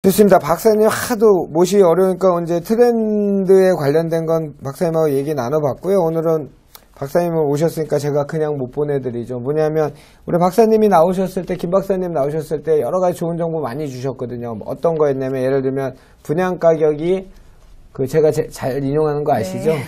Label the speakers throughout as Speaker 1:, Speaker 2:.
Speaker 1: 좋습니다. 박사님 하도 모시기 어려우니까 이제 트렌드에 관련된 건 박사님하고 얘기 나눠봤고요. 오늘은 박사님을 오셨으니까 제가 그냥 못 보내드리죠. 뭐냐면 우리 박사님이 나오셨을 때, 김 박사님 나오셨을 때 여러 가지 좋은 정보 많이 주셨거든요. 어떤 거였냐면 예를 들면 분양 가격이 제가 잘 인용하는 거 아시죠? 네.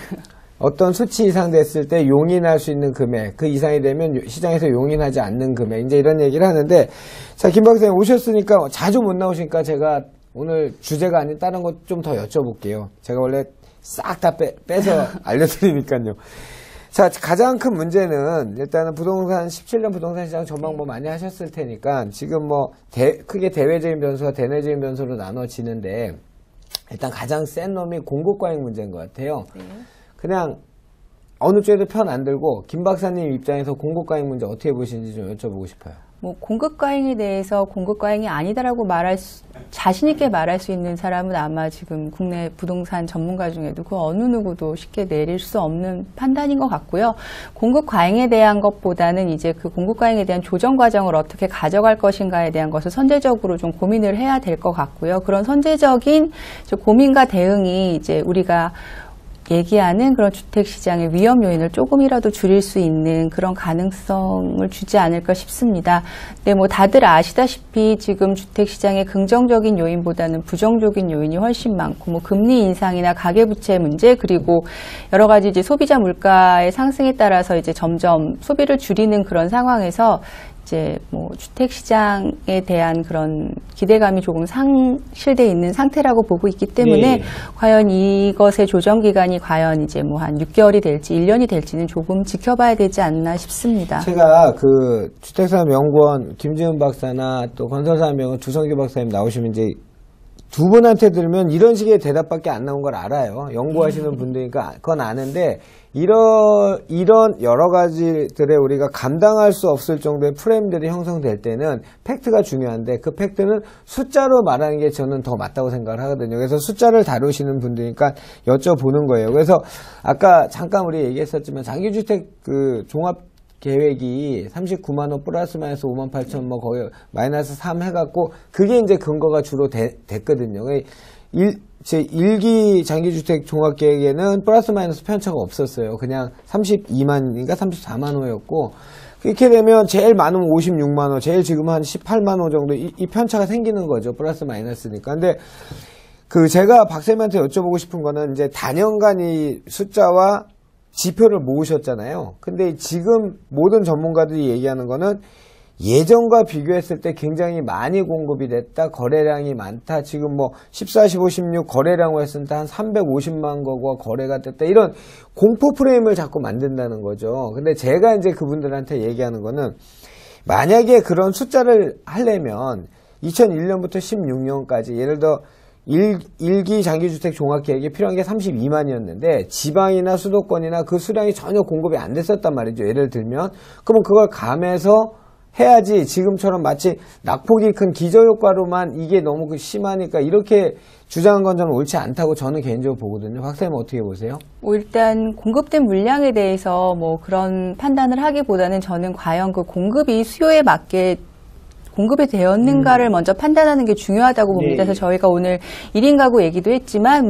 Speaker 1: 어떤 수치 이상 됐을 때 용인할 수 있는 금액, 그 이상이 되면 시장에서 용인하지 않는 금액, 이제 이런 얘기를 하는데, 자, 김 박사님 오셨으니까 자주 못 나오시니까 제가 오늘 주제가 아닌 다른 것 좀 더 여쭤볼게요. 제가 원래 싹 다 빼서 알려드리니까요. 자, 가장 큰 문제는 일단은 부동산 17년 부동산 시장 전망 많이 하셨을 테니까 지금 크게 대외적인 변수와 대내적인 변수로 나눠지는데, 일단 가장 센 놈이 공급 과잉 문제인 것 같아요. 네. 그냥 어느 쪽에도 편 안 들고 김 박사님 입장에서 공급 과잉 문제 어떻게 보시는지 좀 여쭤보고 싶어요.
Speaker 2: 공급 과잉에 대해서 공급 과잉이 아니다라고 자신 있게 말할 수 있는 사람은 아마 지금 국내 부동산 전문가 중에도 그 어느 누구도 쉽게 내릴 수 없는 판단인 것 같고요. 공급 과잉에 대한 것보다는 이제 그 공급 과잉에 대한 조정 과정을 어떻게 가져갈 것인가에 대한 것을 선제적으로 좀 고민을 해야 될 것 같고요. 그런 선제적인 고민과 대응이 이제 우리가 얘기하는 그런 주택시장의 위험 요인을 조금이라도 줄일 수 있는 그런 가능성을 주지 않을까 싶습니다. 근데 다들 아시다시피 지금 주택시장의 긍정적인 요인보다는 부정적인 요인이 훨씬 많고, 금리 인상이나 가계부채 문제, 그리고 여러 가지 이제 소비자 물가의 상승에 따라서 이제 점점 소비를 줄이는 그런 상황에서 이제 주택시장에 대한 그런 기대감이 조금 상실되어 있는 상태라고 보고 있기 때문에, 네. 과연 이것의 조정 기간이 과연 이제 한 6개월이 될지 1년이 될지는 조금 지켜봐야 되지 않나 싶습니다.
Speaker 1: 제가 주택산업연구원 김지은 박사나 또 건설산업연구원 주성규 박사님 나오시면 이제 두 분한테 들으면 이런 식의 대답밖에 안 나온 걸 알아요. 연구하시는 분들이니까 그건 아는데, 이런 여러 가지들에 우리가 감당할 수 없을 정도의 프레임들이 형성될 때는 팩트가 중요한데, 그 팩트는 숫자로 말하는 게 저는 더 맞다고 생각을 하거든요. 그래서 숫자를 다루시는 분들이니까 여쭤보는 거예요. 그래서 아까 잠깐 우리 얘기했었지만 장기주택 종합 계획이 39만 원 플러스 마이너스 5만 8천 거기 마이너스 3 해갖고 그게 이제 근거가 주로 됐거든요. 제 1기 장기주택 종합계획에는 플러스 마이너스 편차가 없었어요. 그냥 32만인가 34만 호였고, 그렇게 되면 제일 많으면 56만 호, 제일 지금 한 18만 호 정도 이 편차가 생기는 거죠. 플러스 마이너스니까. 근데 제가 박사님한테 여쭤보고 싶은 거는 이제 단연간 이 숫자와 지표를 모으셨잖아요. 근데 지금 모든 전문가들이 얘기하는 거는 예전과 비교했을 때 굉장히 많이 공급이 됐다, 거래량이 많다, 지금 14, 15, 16 거래량으로 했을 때 한 350만 거가 거래가 됐다, 이런 공포 프레임을 자꾸 만든다는 거죠. 근데 제가 이제 그분들한테 얘기하는 거는, 만약에 그런 숫자를 하려면 2001년부터 16년까지 예를 들어 1기 장기주택 종합계획이 필요한 게 32만이었는데 지방이나 수도권이나 그 수량이 전혀 공급이 안 됐었단 말이죠. 예를 들면 그러면 그걸 감해서 해야지, 지금처럼 마치 낙폭이 큰 기저효과로만 이게 너무 심하니까 이렇게 주장한 건 저는 옳지 않다고 저는 개인적으로 보거든요. 박사님 어떻게 보세요?
Speaker 2: 일단 공급된 물량에 대해서 그런 판단을 하기보다는 저는 과연 그 공급이 수요에 맞게 공급이 되었는가를 먼저 판단하는 게 중요하다고 봅니다. 그래서 저희가 오늘 1인 가구 얘기도 했지만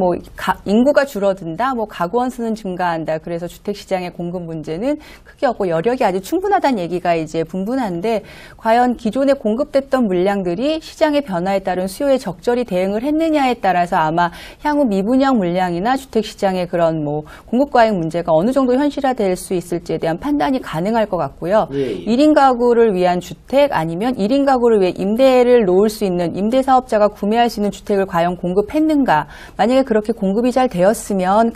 Speaker 2: 인구가 줄어든다, 가구 원수는 증가한다. 그래서 주택시장의 공급 문제는 크게 없고 여력이 아주 충분하다는 얘기가 이제 분분한데, 과연 기존에 공급됐던 물량들이 시장의 변화에 따른 수요에 적절히 대응을 했느냐에 따라서 아마 향후 미분양 물량이나 주택시장의 그런 공급 과잉 문제가 어느 정도 현실화될 수 있을지에 대한 판단이 가능할 것 같고요. 1인 가구를 위한 주택, 아니면 1인 가구를 위해 임대를 놓을 수 있는 임대사업자가 구매할 수 있는 주택을 과연 공급했는가. 만약에 그렇게 공급이 잘 되었으면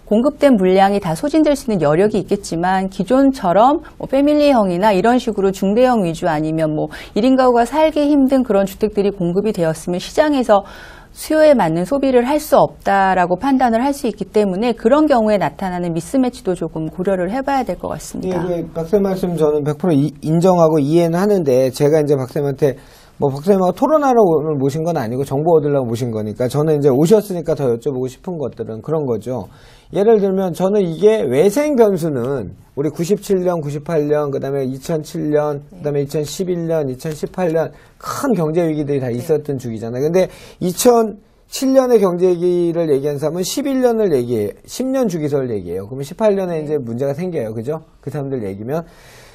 Speaker 2: 공급된 물량이 다 소진될 수 있는 여력이 있겠지만, 기존처럼 패밀리형이나 이런 식으로 중대형 위주, 아니면 1인 가구가 살기 힘든 그런 주택들이 공급이 되었으면 시장에서 수요에 맞는 소비를 할 수 없다라고 판단을 할 수 있기 때문에, 그런 경우에 나타나는 미스매치도 조금 고려를 해봐야 될 것 같습니다.
Speaker 1: 박사님 말씀 저는 100% 인정하고 이해는 하는데, 제가 이제 박사님한테 뭐 박사님하고 토론하러 오늘 모신 건 아니고 정보 얻으려고 모신 거니까 저는 이제 오셨으니까 더 여쭤보고 싶은 것들은 그런 거죠. 예를 들면 저는 이게 외생 변수는 우리 97년, 98년, 그다음에 2007년, 그다음에 2011년, 2018년 큰 경제 위기들이 다 있었던 주기잖아요. 근데 2007년의 경제 위기를 얘기한 사람은 11년을 얘기해요. 10년 주기설을 얘기해요. 그러면 18년에 이제 문제가 생겨요. 그죠? 그 사람들 얘기면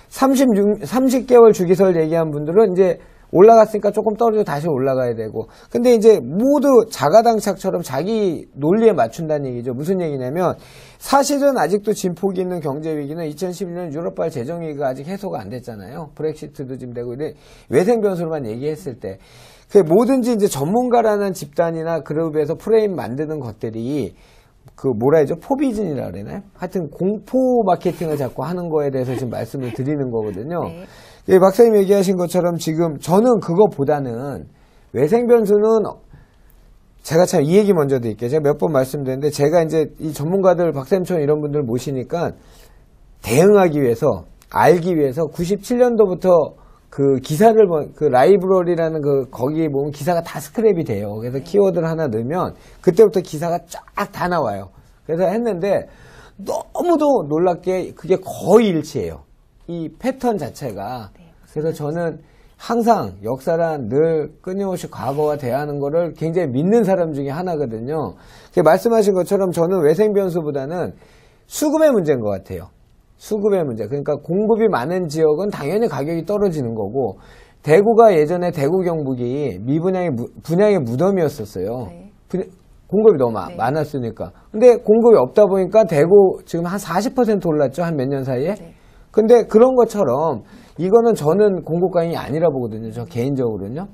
Speaker 1: 30개월 주기설 얘기한 분들은 이제 올라갔으니까 조금 떨어지고 다시 올라가야 되고. 근데 이제 모두 자가당착처럼 자기 논리에 맞춘다는 얘기죠. 무슨 얘기냐면 사실은 아직도 진폭이 있는 경제 위기는 2011년 유럽발 재정위기가 아직 해소가 안 됐잖아요. 브렉시트도 지금 되고 이래 외생 변수로만 얘기했을 때. 그 뭐든지 이제 전문가라는 집단이나 그룹에서 프레임 만드는 것들이 그 뭐라 해죠? 포비즌이라 그러나요? 하여튼 공포 마케팅을 자꾸 하는 거에 대해서 지금 말씀을 드리는 거거든요.
Speaker 2: 네.
Speaker 1: 예, 박사님 얘기하신 것처럼 지금 저는 그거보다는 외생 변수는 제가 참 이 얘기 먼저 드릴게요. 제가 몇 번 말씀드렸는데 제가 이제 이 전문가들 박사님처럼 이런 분들 모시니까 대응하기 위해서 알기 위해서 97년도부터 그 기사를 그 라이브러리라는 그 거기에 보면 기사가 다 스크랩이 돼요. 그래서 키워드를 하나 넣으면 그때부터 기사가 쫙 다 나와요. 그래서 했는데 너무도 놀랍게 그게 거의 일치해요. 이 패턴 자체가. 그래서 저는 항상 역사란 늘 끊임없이 과거와 대하는 거를 굉장히 믿는 사람 중에 하나거든요. 말씀하신 것처럼 저는 외생 변수보다는 수급의 문제인 것 같아요. 수급의 문제. 그러니까 공급이 많은 지역은 당연히 가격이 떨어지는 거고, 대구가 예전에 대구 경북이 분양의 무덤이었었어요.
Speaker 2: 네.
Speaker 1: 공급이 너무 많았으니까. 근데 공급이 없다 보니까 대구 지금 한 40% 올랐죠. 한 몇 년 사이에.
Speaker 2: 네.
Speaker 1: 근데 그런 것처럼 이거는 저는 공급 과잉이 아니라 보거든요. 저 개인적으로는요.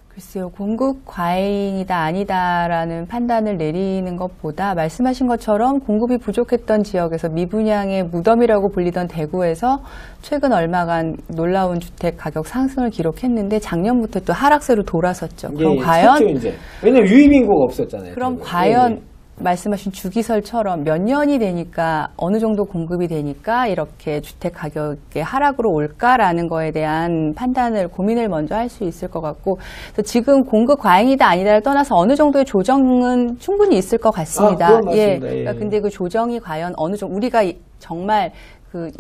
Speaker 2: 글쎄요, 공급 과잉이다 아니다라는 판단을 내리는 것보다 말씀하신 것처럼 공급이 부족했던 지역에서 미분양의 무덤이라고 불리던 대구에서 최근 얼마간 놀라운 주택 가격 상승을 기록했는데 작년부터 또 하락세로 돌아섰죠. 그럼 과연
Speaker 1: 이제. 왜냐면 유입 인구가 없었잖아요.
Speaker 2: 그럼
Speaker 1: 대구에.
Speaker 2: 과연 말씀하신 주기설처럼 몇 년이 되니까 어느 정도 공급이 되니까 이렇게 주택 가격의 하락으로 올까라는 거에 대한 판단을 고민을 먼저 할 수 있을 것 같고, 그래서 지금 공급 과잉이다 아니다를 떠나서 어느 정도의 조정은 충분히 있을 것 같습니다.
Speaker 1: 그건 맞습니다. 예.
Speaker 2: 그러니까 근데 그 조정이 과연 어느 정도 우리가 정말 그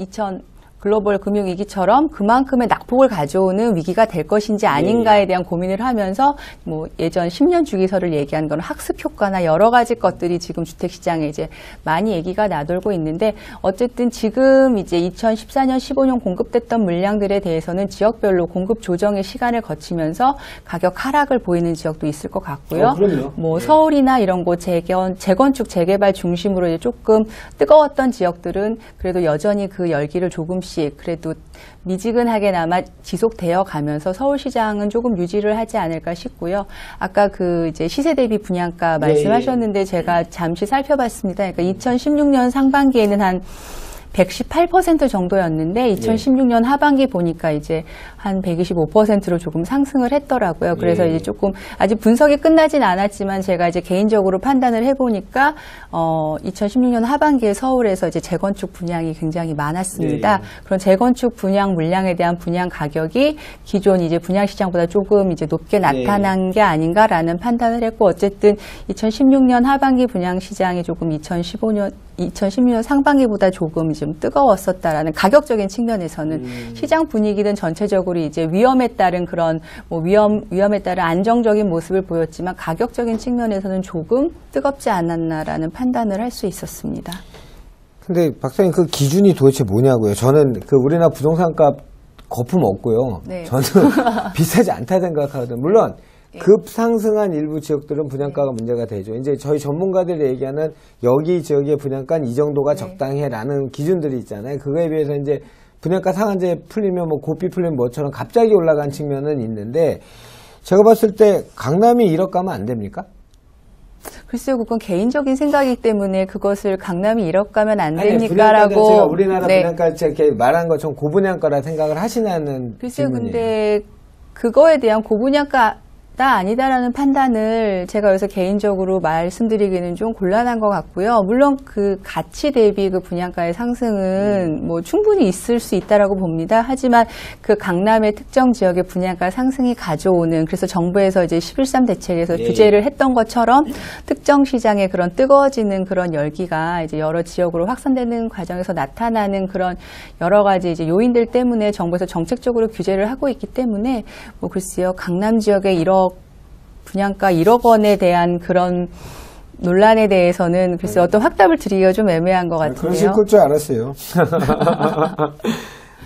Speaker 2: 글로벌 금융위기처럼 그만큼의 낙폭을 가져오는 위기가 될 것인지 아닌가에 대한 고민을 하면서 뭐 예전 10년 주기설을 얘기한 건 학습 효과나 여러 가지 것들이 지금 주택시장에 이제 많이 얘기가 나돌고 있는데, 어쨌든 지금 이제 2014년, 15년 공급됐던 물량들에 대해서는 지역별로 공급 조정의 시간을 거치면서 가격 하락을 보이는 지역도 있을 것 같고요.
Speaker 1: 그럼요.
Speaker 2: 뭐 서울이나 이런 곳 재건축, 재개발 중심으로 이제 조금 뜨거웠던 지역들은 그래도 여전히 그 열기를 조금씩 그래도 미지근하게나마 지속되어 가면서 서울시장은 조금 유지를 하지 않을까 싶고요. 아까 그 이제 시세 대비 분양가 말씀하셨는데 제가 잠시 살펴봤습니다. 그러니까 2016년 상반기에는 한 118% 정도였는데 2016년 하반기 보니까 이제 한 125%로 조금 상승을 했더라고요. 그래서 이제 조금 아직 분석이 끝나진 않았지만 제가 이제 개인적으로 판단을 해보니까 2016년 하반기에 서울에서 이제 재건축 분양이 굉장히 많았습니다. 그런 재건축 분양 물량에 대한 분양 가격이 기존 이제 분양 시장보다 조금 이제 높게 나타난 게 아닌가라는 판단을 했고, 어쨌든 2016년 하반기 분양 시장이 조금 2016년 상반기보다 조금 좀 뜨거웠었다라는 가격적인 측면에서는 시장 분위기는 전체적으로 이제 위험에 따른 그런 뭐 위험에 따른 안정적인 모습을 보였지만 가격적인 측면에서는 조금 뜨겁지 않았나라는 판단을 할 수 있었습니다.
Speaker 1: 근데 박사님 그 기준이 도대체 뭐냐고요? 저는 그 우리나라 부동산값 거품 없고요.
Speaker 2: 네.
Speaker 1: 저는 비싸지 않다 생각하거든요. 물론 급상승한 일부 지역들은 분양가가 문제가 되죠. 이제 저희 전문가들이 얘기하는 여기 지역의 분양가는 이 정도가 적당해라는 기준들이 있잖아요. 그거에 비해서 이제 분양가 상한제 풀리면 뭐 고삐 풀리면 뭐처럼 갑자기 올라간 측면은 있는데, 제가 봤을 때 강남이 1억 가면 안 됩니까?
Speaker 2: 글쎄요, 그건 개인적인 생각이기 때문에 그것을 강남이 1억 가면 안
Speaker 1: 아니,
Speaker 2: 됩니까라고.
Speaker 1: 제가 우리나라 분양가 이렇게 말한 것처럼 고분양가라 생각을 하시냐는
Speaker 2: 글쎄요,
Speaker 1: 질문이에요.
Speaker 2: 근데 그거에 대한 고분양가 맞다 아니다라는 판단을 제가 여기서 개인적으로 말씀드리기는 좀 곤란한 것 같고요. 물론 그 가치 대비 그 분양가의 상승은 뭐 충분히 있을 수 있다라고 봅니다. 하지만 그 강남의 특정 지역의 분양가 상승이 가져오는, 그래서 정부에서 이제 11.3 대책에서 규제를 했던 것처럼 특정 시장의 그런 뜨거워지는 그런 열기가 이제 여러 지역으로 확산되는 과정에서 나타나는 그런 여러 가지 이제 요인들 때문에 정부에서 정책적으로 규제를 하고 있기 때문에 뭐 글쎄요, 강남 지역의 1억 분양가 1억 원에 대한 그런 논란에 대해서는 글쎄 어떤 확답을 드리기가 좀 애매한 것 같은데요.
Speaker 1: 그러실 줄 알았어요.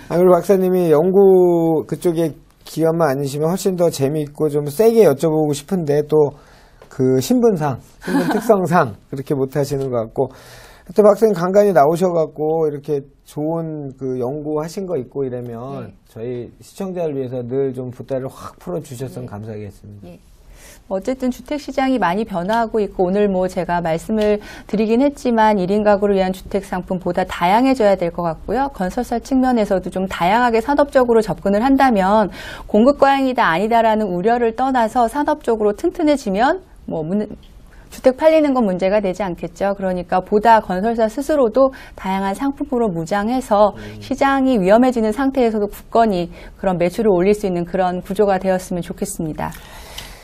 Speaker 1: 그리고 박사님이 연구 그쪽에 기관만 아니시면 훨씬 더 재미있고 좀 세게 여쭤보고 싶은데 또 그 신분 특성상 그렇게 못하시는 것 같고, 하여튼 박사님 간간히 나오셔갖고 이렇게 좋은 그 연구하신 거 있고 이러면 저희 시청자를 위해서 늘 좀 부탁을 확 풀어주셨으면 감사하겠습니다.
Speaker 2: 어쨌든 주택시장이 많이 변화하고 있고, 오늘 뭐 제가 말씀을 드리긴 했지만 1인 가구를 위한 주택 상품보다 다양해져야 될 것 같고요. 건설사 측면에서도 좀 다양하게 산업적으로 접근을 한다면 공급 과잉이다 아니다라는 우려를 떠나서 산업적으로 튼튼해지면 뭐 주택 팔리는 건 문제가 되지 않겠죠. 그러니까 보다 건설사 스스로도 다양한 상품으로 무장해서 시장이 위험해지는 상태에서도 굳건히 그런 매출을 올릴 수 있는 그런 구조가 되었으면 좋겠습니다.